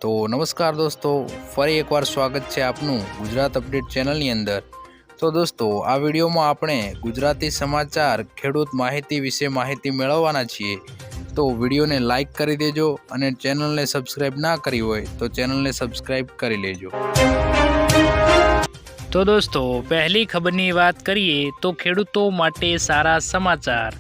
તો નમસ્કાર દોસ્તો, ફરી એકવાર સ્વાગત છે આપનું ગુજરાત અપડેટ ચેનલની અંદર। તો દોસ્તો, આ વિડીયોમાં આપણે ગુજરાતી સમાચાર ખેડૂત માહિતી વિશે માહિતી મેળવવાના છીએ। તો વિડીયોને લાઈક કરી દેજો અને ચેનલને સબસ્ક્રાઈબ ના કરી હોય તો ચેનલને સબસ્ક્રાઈબ કરી લેજો। તો દોસ્તો, પહેલી ખબરની વાત કરીએ તો ખેડૂતો માટે સારા સમાચાર।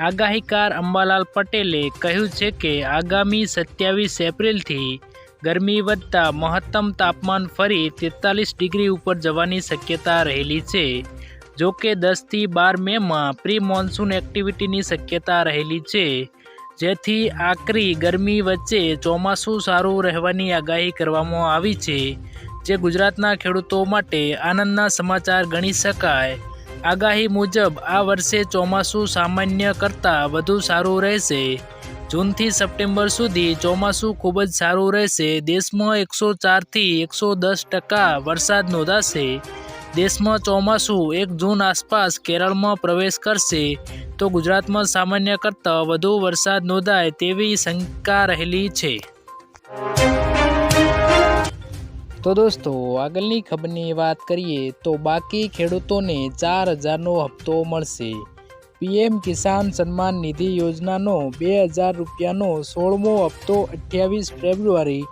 આગાહીકાર અંબાલાલ પટેલે કહ્યું છે કે આગામી 27 એપ્રિલથી ગરમી વધતા મહત્તમ તાપમાન ફરી 43 ડિગ્રી ઉપર જવાની શક્યતા રહેલી છે। જો કે 10 થી 12 મેમાં પ્રી મોન્સૂન એક્ટિવિટીની શક્યતા રહેલી છે, જેથી આકરી ગરમી વચ્ચે ચોમાસું સારું રહેવાની આગાહી કરવામાં આવી છે, જે ગુજરાતના ખેડૂતો માટે આનંદના સમાચાર ગણી શકાય। આગાહી મુજબ આ વર્ષે ચોમાસું સામાન્ય કરતાં વધુ સારું રહેશે। જૂનથી સપ્ટેમ્બર સુધી ચોમાસું ખૂબ જ સારું રહેશે। દેશમાં 104 થી 110% વરસાદ નોંધાશે। દેશમાં ચોમાસું 1 જૂન આસપાસ કેરળમાં પ્રવેશ કરશે તો ગુજરાતમાં સામાન્ય કરતાં વધુ વરસાદ નોંધાય તેવી શંકા રહેલી છે। તો દોસ્તો, આગળની ખબરની વાત કરીએ તો બાકી ખેડૂતોને 4000નો હપ્તો મળશે। પીએમ કિસાન સન્માન નિધિ યોજનાનો 2000 રૂપિયાનો 16મો હપ્તો 28 ફેબ્રુઆરી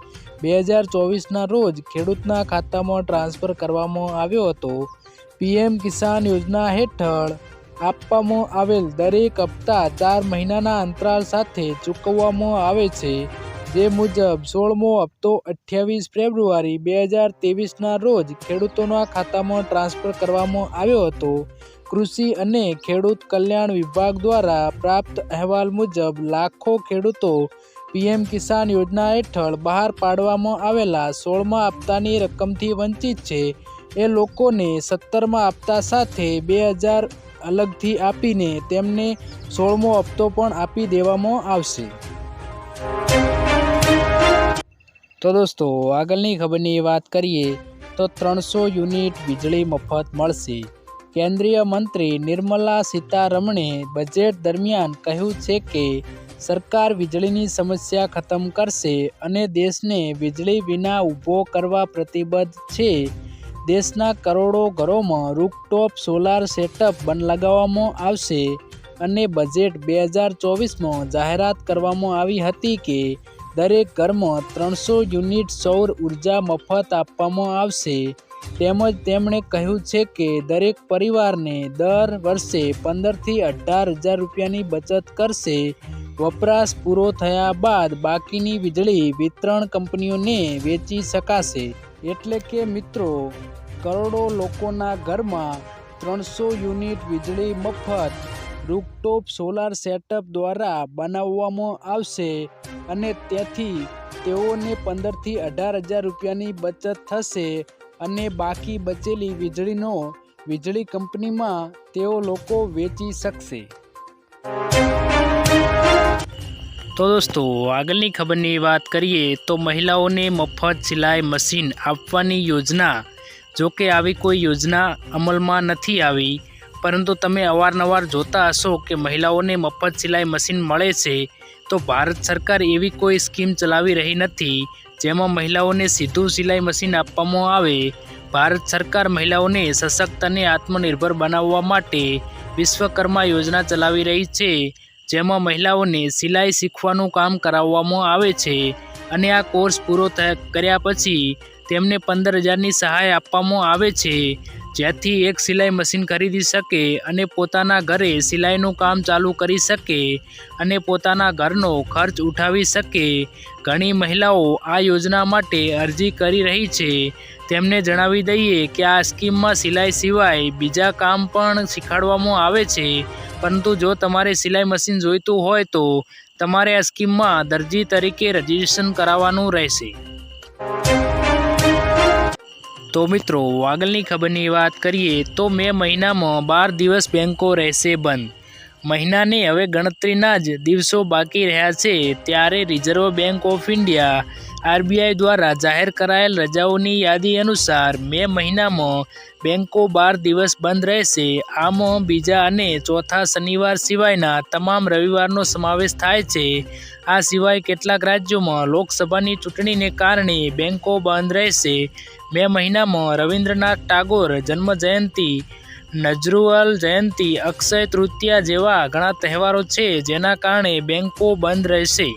2024ના રોજ ખેડૂતના ખાતામાં ટ્રાન્સફર કરવામાં આવ્યો હતો। પીએમ કિસાન યોજના હેઠળ આપવામાં આવેલ દરેક હપ્તા 4 મહિનાના અંતરાલ સાથે ચૂકવવામાં આવે છે। જે મુજબ 16મો હપ્તો 28 ફેબ્રુઆરી 2023ના રોજ ખેડૂતોના ખાતામાં ટ્રાન્સફર કરવામાં આવ્યો હતો। કૃષિ અને ખેડૂત કલ્યાણ વિભાગ દ્વારા પ્રાપ્ત અહેવાલ મુજબ લાખો ખેડૂતો પીએમ કિસાન યોજના હેઠળ બહાર પાડવામાં આવેલા 16મા હપ્તાની રકમથી વંચિત છે। એ લોકોને 17મા હપ્તા સાથે 2000 અલગથી આપીને તેમને 16મો હપ્તો પણ આપી દેવામાં આવશે। તો દોસ્તો, આગળની ખબરની વાત કરીએ તો 300 યુનિટ વીજળી મફત મળશે। કેન્દ્રીય મંત્રી નિર્મલા સીતારમણે બજેટ દરમિયાન કહ્યું છે કે સરકાર વીજળીની સમસ્યા ખતમ કરશે અને દેશને વીજળી વિના ઊભો કરવા પ્રતિબદ્ધ છે। દેશના કરોડો ઘરોમાં રૂફટોપ સોલાર સેટઅપ લગાવવામાં આવશે અને બજેટ 2024માં જાહેરાત કરવામાં આવી હતી કે દરેક ઘરમાં 300 યુનિટ સૌર ઉર્જા મફત આપવામાં આવશે। તેમજ તેમણે કહ્યું છે કે દરેક પરિવારને દર વર્ષે 15 થી 18,000 રૂપિયાની બચત કરશે। વપરાશ પૂરો થયા બાદ બાકીની વીજળી વિતરણ કંપનીઓને વેચી શકાશે। એટલે કે મિત્રો, કરોડો લોકોના ઘરમાં 300 યુનિટ વીજળી મફત રૂફટોપ સોલાર સેટઅપ દ્વારા બનાવવામાં આવશે અને તેથી તેઓને 15 થી 18,000 રૂપિયાની બચત થશે અને બાકી બચેલી વીજળીનો વીજળી કંપનીમાં તેઓ લોકો વેચી શકશે। તો દોસ્તો, આગળની ખબરની વાત કરીએ તો મહિલાઓને મફત સિલાઈ મશીન આપવાની યોજના, જો કે આવી કોઈ યોજના અમલમાં નથી આવી, પરંતુ તમે અવારનવાર જોતા હશો કે મહિલાઓને મફત સિલાઈ મશીન મળે છે। તો ભારત સરકાર એવી કોઈ સ્કીમ ચલાવી રહી નથી જેમાં મહિલાઓને સીધું સિલાઈ મશીન આપવામાં આવે। ભારત સરકાર મહિલાઓને સશક્ત અને આત્મનિર્ભર બનાવવા માટે વિશ્વકર્મા યોજના ચલાવી રહી છે, જેમાં મહિલાઓને સિલાઈ શીખવાનું કામ કરાવવામાં આવે છે અને આ કોર્સ પૂરો કર્યા પછી તેમને 15,000ની સહાય આપવામાં આવે છે, જેથી એક સિલાઈ મશીન ખરીદી શકે અને પોતાના ઘરે સિલાઈનું કામ ચાલુ કરી શકે અને પોતાના ઘરનો ખર્ચ ઉઠાવી શકે। ઘણી મહિલાઓ આ યોજના માટે અરજી કરી રહી છે। તેમને જણાવી દઈએ કે આ સ્કીમમાં સિલાઈ સિવાય બીજા કામ પણ શીખવાડવામાં આવે છે, પરંતુ જો તમારે સિલાઈ મશીન જોઈતું હોય તો તમારે આ સ્કીમમાં દરજી તરીકે રજીસ્ટ્રેશન કરાવવાનું રહેશે। તો મિત્રો, આગળની ખબરની વાત કરીએ તો મે મહિનામાં 12 દિવસ બેંકો રહેશે બંધ। મહિનાની હવે ગણતરીના જ દિવસો બાકી રહ્યા છે, ત્યારે reserve bank of India RBI દ્વારા જાહેર કરાયેલ રજાઓની યાદી અનુસાર મે મહિનામાં બેંકો 12 દિવસ બંધ રહેશે. આમાં બીજા અને ચોથા શનિવાર સિવાયના તમામ રવિવારનો સમાવેશ થાય છે. આ સિવાય કેટલાક રાજ્યોમાં લોકસભાની ચૂંટણીને કારણે બેંકો બંધ રહેશે. મે મહિનામાં રવિન્દ્રનાથ ટાગોર જન્મજયંતિ, નજરુલ જયંતિ, અક્ષય તૃતીયા જેવા ઘણા તહેવારો છે, જેના કારણે બેંકો બંધ રહેશે.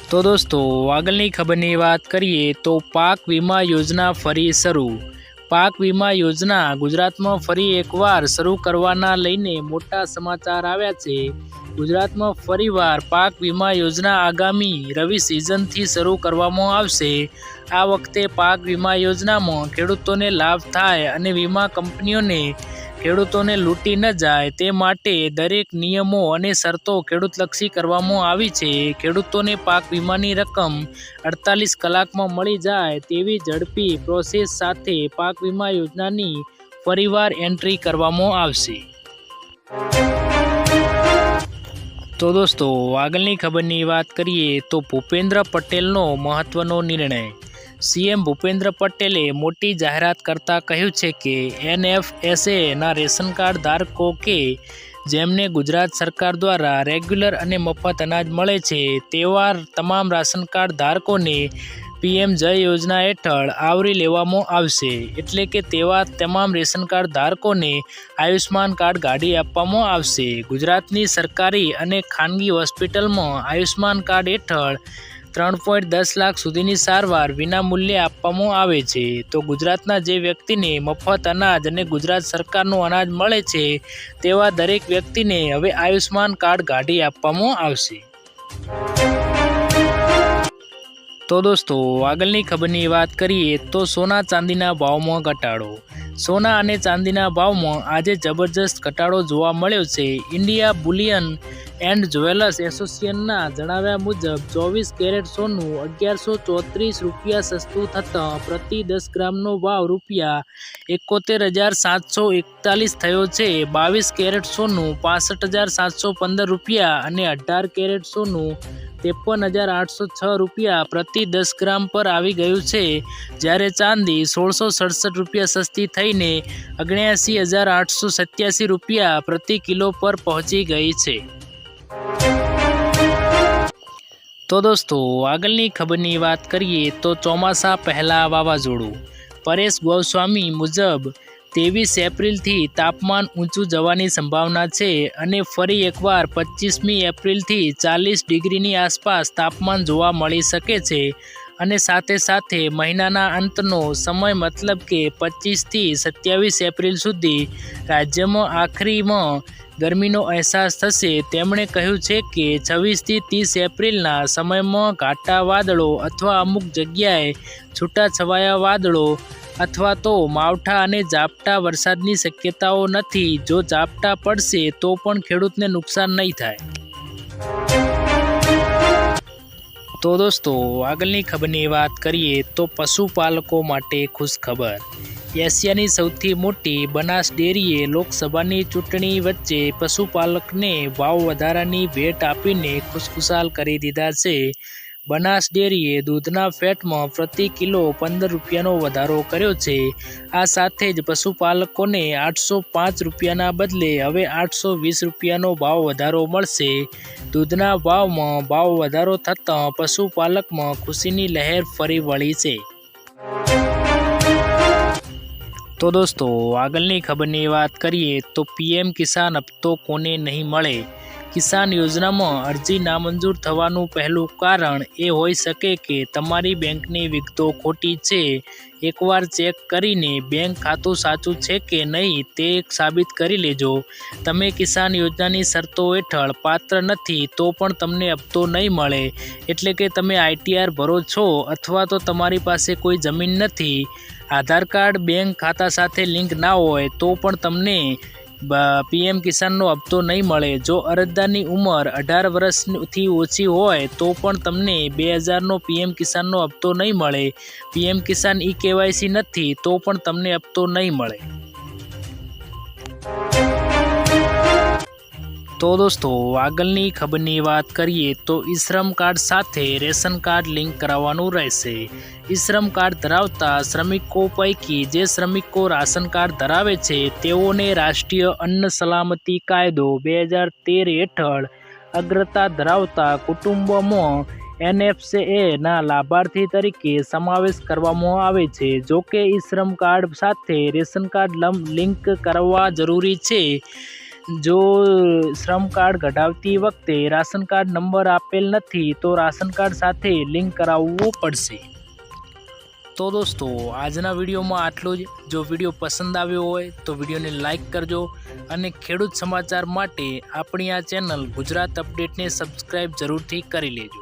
તો દોસ્તો, આગળની ખબરની વાત કરીએ તો પાક વીમા યોજના ફરી શરૂ. પાક વીમા યોજના ગુજરાતમાં ફરી એકવાર શરૂ કરવાના લઈને મોટા સમાચાર આવ્યા છે. ગુજરાતમાં ફરીવાર પાક વીમા યોજના આગામી રવિ સિઝનથી શરૂ કરવામાં આવશે. આ વખતે પાક વીમા યોજનામાં ખેડૂતોને લાભ થાય અને વીમા કંપનીઓને ખેડૂતોને લૂંટી ન જાય તે માટે દરેક નિયમો અને શરતો ખેડૂતલક્ષી કરવામાં આવી છે. ખેડૂતોને પાક વીમાની રકમ 48 કલાકમાં મળી જાય તેવી ઝડપી પ્રોસેસ સાથે પાક વીમા યોજનાની ફરીવાર એન્ટ્રી કરવામાં આવશે. તો દોસ્તો, આગળની ખબરની વાત કરીએ તો ભૂપેન્દ્ર પટેલનો મહત્વનો નિર્ણય. CM ભૂપેન્દ્ર પટેલે મોટી જાહેરાત કરતાં કહ્યું છે કે NFSAના રેશન કાર્ડ ધારકો કે જેમને ગુજરાત સરકાર દ્વારા રેગ્યુલર અને મફત અનાજ મળે છે તેવા તમામ રાશન કાર્ડ ધારકોને PM જય યોજના હેઠળ આવરી લેવામાં આવશે. એટલે કે તેવા તમામ રેશન કાર્ડ ધારકોને આયુષ્માન કાર્ડ કાઢી આપવામાં આવશે. ગુજરાતની સરકારી અને ખાનગી હોસ્પિટલમાં આયુષ્માન કાર્ડ હેઠળ 3.10 લાખ સુધીની સારવાર વિના મૂલ્યે આપવામાં આવે છે. તો ગુજરાતના જે વ્યક્તિને મફત અનાજ અને ગુજરાત સરકારનું અનાજ મળે છે તેવા દરેક વ્યક્તિને હવે આયુષ્માન કાર્ડ કાઢી આપવામાં આવશે. તો દોસ્તો, આગળની ખબરની વાત કરીએ તો સોના ચાંદીના ભાવમાં ઘટાડો. સોના અને ચાંદીના ભાવમાં આજે જબરજસ્ત ઘટાડો જોવા મળ્યો છે. ઇન્ડિયા બુલિયન એન્ડ જ્વેલર્સ એસોસિએશનના જણાવ્યા મુજબ 24 કેરેટ સોનું 1134 રૂપિયા સસ્તું થતાં પ્રતિ 10 ગ્રામનો ભાવ રૂપિયા 71,741 થયો છે. 22 કેરેટ સોનું 65,715 રૂપિયા અને 18 કેરેટ સોનું 53,806 રૂપિયા પ્રતિ 10 ગ્રામ પર આવી ગયું છે. જ્યારે ચાંદી 1,667 રૂપિયા સસ્તી થઈને 79,887 રૂપિયા પ્રતિ કિલો પર પહોંચી ગઈ છે. તો દોસ્તો, આગળની ખબરની વાત કરીએ તો ચોમાસા પહેલાં વાવાઝોડું. પરેશ ગોસ્વામી મુજબ 23 એપ્રિલથી તાપમાન ઊંચું જવાની સંભાવના છે અને ફરી એકવાર 25મી એપ્રિલથી 40 ડિગ્રીની આસપાસ તાપમાન જોવા મળી શકે છે. અને સાથે સાથે મહિનાના અંતનો સમય મતલબ કે 25થી 27 એપ્રિલ સુધી રાજ્યમાં આખરીમાં ગરમીનો અહેસાસ થશે. તેમણે કહ્યું છે કે 26થી 30 એપ્રિલના સમયમાં ઘાટા વાદળો અથવા અમુક જગ્યાએ છૂટાછવાયા વાદળો અથવા તો માવઠા અને ઝાપટા વરસાદની શક્યતાઓ નથી. જો ઝાપટા પડશે તો પણ ખેડૂતને નુકસાન નહીં થાય. તો દોસ્તો, આગળની ખબરની વાત કરીએ તો પશુપાલકો માટે ખુશખબર. એશિયાની સૌથી મોટી બનાસ ડેરીએ લોકસભાની ચૂંટણી વચ્ચે પશુપાલકને ભાવ વધારાની ભેટ આપીને ખુશખુશાલ કરી દીધા છે. બનાસ ડેરીએ દૂધના ફેટમાં પ્રતિ કિલો 15 રૂપિયાનો વધારો કર્યો છે. આ સાથે જ પશુપાલકોને 805 રૂપિયાના બદલે હવે 820 રૂપિયાનો ભાવ વધારો મળશે. દૂધના ભાવમાં ભાવ વધારો થતાં પશુપાલકમાં ખુશીની લહેર ફરી વળી છે. તો દોસ્તો, આગળની ખબરની વાત કરીએ તો PM કિસાન હપ્તો કોને નહીં મળે. કિસાન યોજનામાં અરજી નામંજૂર થવાનું પહેલું કારણ એ હોઈ શકે કે તમારી બેંકની વિગતો ખોટી છે. એકવાર ચેક કરીને બેંક ખાતું સાચું છે કે નહીં તે સાબિત કરી લેજો. તમે કિસાન યોજનાની શરતો હેઠળ પાત્ર નથી તો પણ તમને હપ્તો નહીં મળે. એટલે કે તમે ITR ભરો છો અથવા તો તમારી પાસે કોઈ જમીન નથી, આધાર કાર્ડ બેંક ખાતા સાથે લિંક ના હોય તો પણ તમને PM કિસાનનો હપ્તો નહીં મળે. જો અરજદારની ઉંમર 18 વર્ષથી ઓછી હોય તો પણ તમને 2000નો PM કિસાનનો હપ્તો નહીં મળે. PM કિસાન KYC નથી તો પણ તમને હપ્તો નહીં મળે. તો દોસ્તો આગળની ખબરની વાત કરીએ તો ઈ શ્રમ કાર્ડ સાથે રેશન કાર્ડ લિંક કરાવવાનું રહેશે। ઈ શ્રમ કાર્ડ ધરાવતા શ્રમિકો પૈકી જે શ્રમિકો રાશન કાર્ડ ધરાવે છે તેઓને રાષ્ટ્રીય અન્ન સલામતી કાયદો 2013 હેઠળ અગ્રતા ધરાવતા કુટુંબોમાં NFCAના લાભાર્થી તરીકે સમાવેશ કરવામાં આવે છે। જોકે ઈ શ્રમ કાર્ડ સાથે રેશન કાર્ડ લિંક કરવા જરૂરી છે। જો શ્રમ કાર્ડ કઢાવતી વખતે રાશન કાર્ડ નંબર આપેલ નથી તો રાશન કાર્ડ સાથે લિંક કરાવવું પડશે। તો દોસ્તો આજના વિડીયોમાં આટલું જ। જો વિડીયો પસંદ આવ્યો હોય તો વિડીયોને લાઈક કરજો અને ખેડૂત સમાચાર માટે આપણી આ ચેનલ ગુજરાત અપડેટને સબસ્ક્રાઈબ જરૂરથી કરી લેજો।